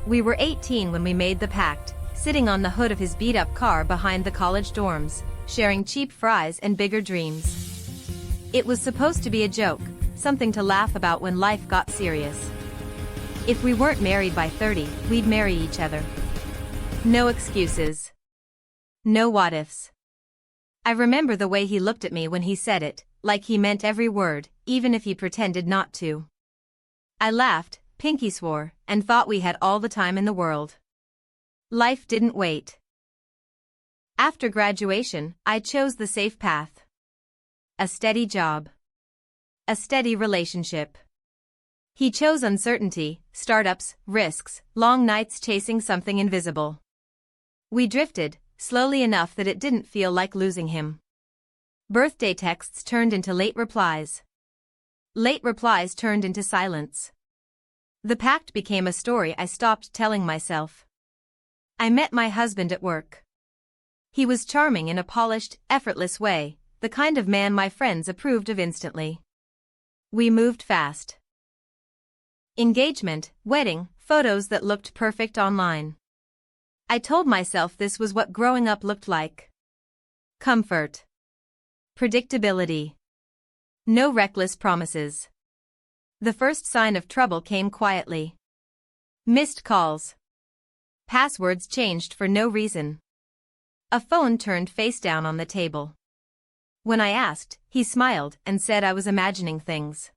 We were 18 when we made the pact, sitting on the hood of his beat-up car behind the college dorms, sharing cheap fries and bigger dreams. It was supposed to be a joke, something to laugh about when life got serious. If we weren't married by 30, we'd marry each other. No excuses. No what-ifs. I remember the way he looked at me when he said it, like he meant every word, even if he pretended not to. I laughed, pinky swore, and thought we had all the time in the world. Life didn't wait. After graduation, I chose the safe path. A steady job. A steady relationship. He chose uncertainty, startups, risks, long nights chasing something invisible. We drifted, slowly enough that it didn't feel like losing him. Birthday texts turned into late replies. Late replies turned into silence. The pact became a story I stopped telling myself. I met my husband at work. He was charming in a polished, effortless way, the kind of man my friends approved of instantly. We moved fast. Engagement, wedding, photos that looked perfect online. I told myself this was what growing up looked like. Comfort. Predictability. No reckless promises. The first sign of trouble came quietly. Missed calls. Passwords changed for no reason. A phone turned face down on the table. When I asked, he smiled and said I was imagining things.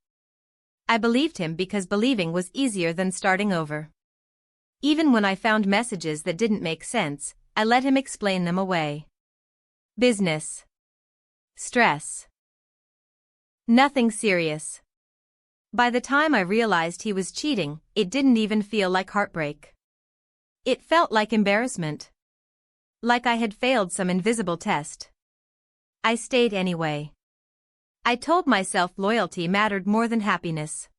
I believed him because believing was easier than starting over. Even when I found messages that didn't make sense, I let him explain them away. Business. Stress. Nothing serious. By the time I realized he was cheating, it didn't even feel like heartbreak. It felt like embarrassment. Like I had failed some invisible test. I stayed anyway. I told myself loyalty mattered more than happiness.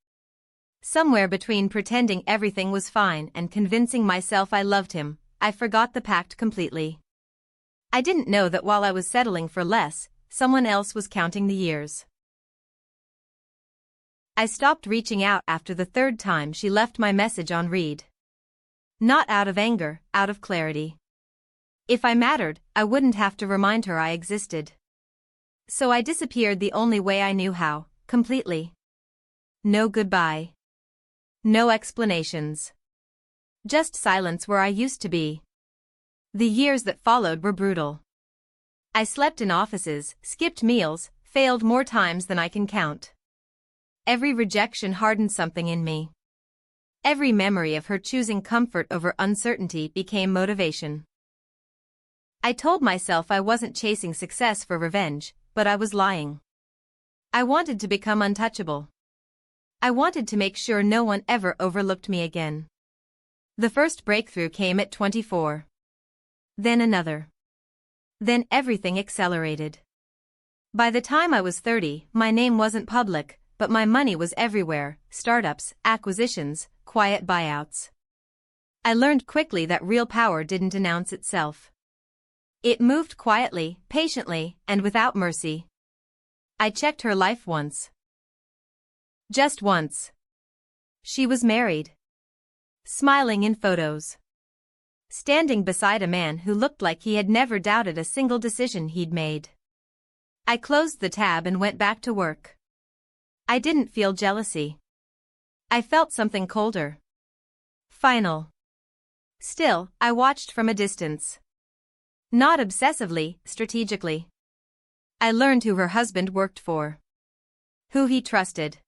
Somewhere between pretending everything was fine and convincing myself I loved him, I forgot the pact completely. I didn't know that while I was settling for less, someone else was counting the years. I stopped reaching out after the third time she left my message on read. Not out of anger, out of clarity. If I mattered, I wouldn't have to remind her I existed. So I disappeared the only way I knew how, completely. No goodbye. No explanations. Just silence where I used to be. The years that followed were brutal. I slept in offices, skipped meals, failed more times than I can count. Every rejection hardened something in me. Every memory of her choosing comfort over uncertainty became motivation. I told myself I wasn't chasing success for revenge, but I was lying. I wanted to become untouchable. I wanted to make sure no one ever overlooked me again. The first breakthrough came at 24. Then another. Then everything accelerated. By the time I was 30, my name wasn't public, but my money was everywhere: startups, acquisitions, quiet buyouts. I learned quickly that real power didn't announce itself. It moved quietly, patiently, and without mercy. I checked her life once. Just once. She was married. Smiling in photos. Standing beside a man who looked like he had never doubted a single decision he'd made. I closed the tab and went back to work. I didn't feel jealousy. I felt something colder. Final. Still, I watched from a distance. Not obsessively, strategically. I learned who her husband worked for. Who he trusted.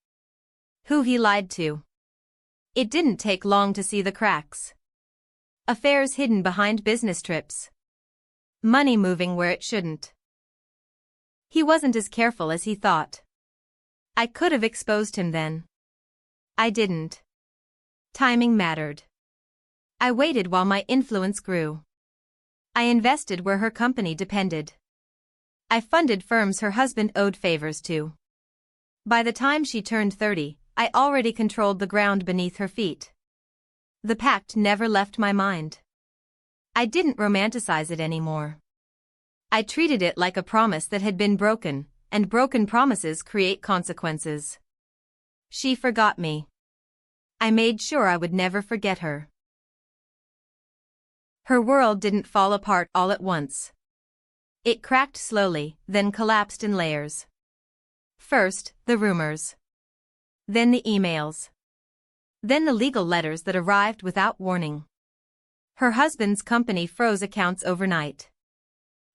Who he lied to. It didn't take long to see the cracks. Affairs hidden behind business trips. Money moving where it shouldn't. He wasn't as careful as he thought. I could have exposed him then. I didn't. Timing mattered. I waited while my influence grew. I invested where her company depended. I funded firms her husband owed favors to. By the time she turned 30, I already controlled the ground beneath her feet. The pact never left my mind. I didn't romanticize it anymore. I treated it like a promise that had been broken, and broken promises create consequences. She forgot me. I made sure I would never forget her. Her world didn't fall apart all at once. It cracked slowly, then collapsed in layers. First, the rumors. Then the emails. Then the legal letters that arrived without warning. Her husband's company froze accounts overnight.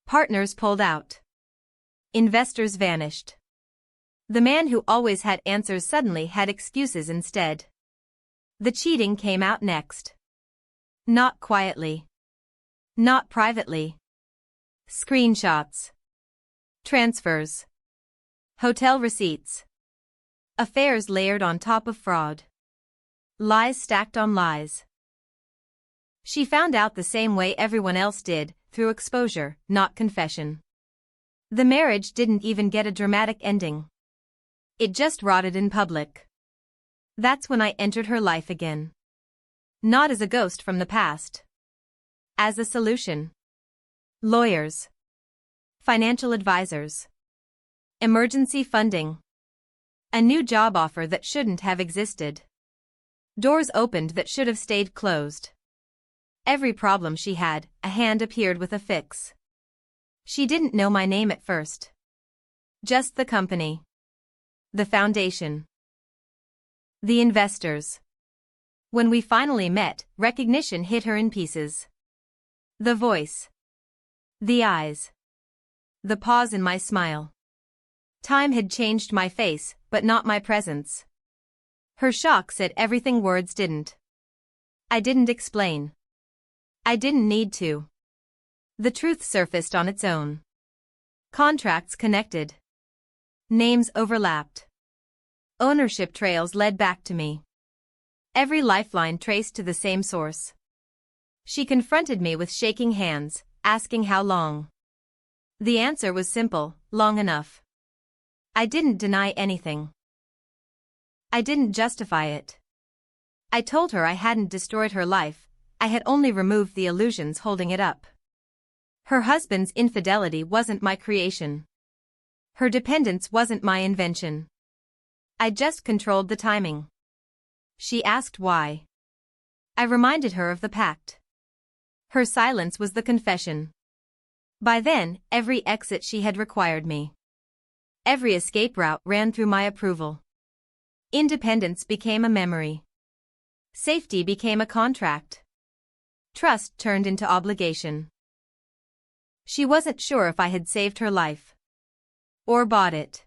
Partners pulled out. Investors vanished. The man who always had answers suddenly had excuses instead. The cheating came out next. Not quietly. Not privately. Screenshots. Transfers. Hotel receipts. Affairs layered on top of fraud. Lies stacked on lies. She found out the same way everyone else did, through exposure, not confession. The marriage didn't even get a dramatic ending. It just rotted in public. That's when I entered her life again. Not as a ghost from the past. As a solution. Lawyers. Financial advisors. Emergency funding. A new job offer that shouldn't have existed. Doors opened that should have stayed closed. Every problem she had, a hand appeared with a fix. She didn't know my name at first. Just the company. The foundation. The investors. When we finally met, recognition hit her in pieces. The voice. The eyes. The pause in my smile. Time had changed my face, but not my presence. Her shock said everything words didn't. I didn't explain. I didn't need to. The truth surfaced on its own. Contracts connected. Names overlapped. Ownership trails led back to me. Every lifeline traced to the same source. She confronted me with shaking hands, asking how long. The answer was simple, long enough. I didn't deny anything. I didn't justify it. I told her I hadn't destroyed her life, I had only removed the illusions holding it up. Her husband's infidelity wasn't my creation. Her dependence wasn't my invention. I just controlled the timing. She asked why. I reminded her of the pact. Her silence was the confession. By then, every exit she had required me. Every escape route ran through my approval. Independence became a memory. Safety became a contract. Trust turned into obligation. She wasn't sure if I had saved her life. Or bought it.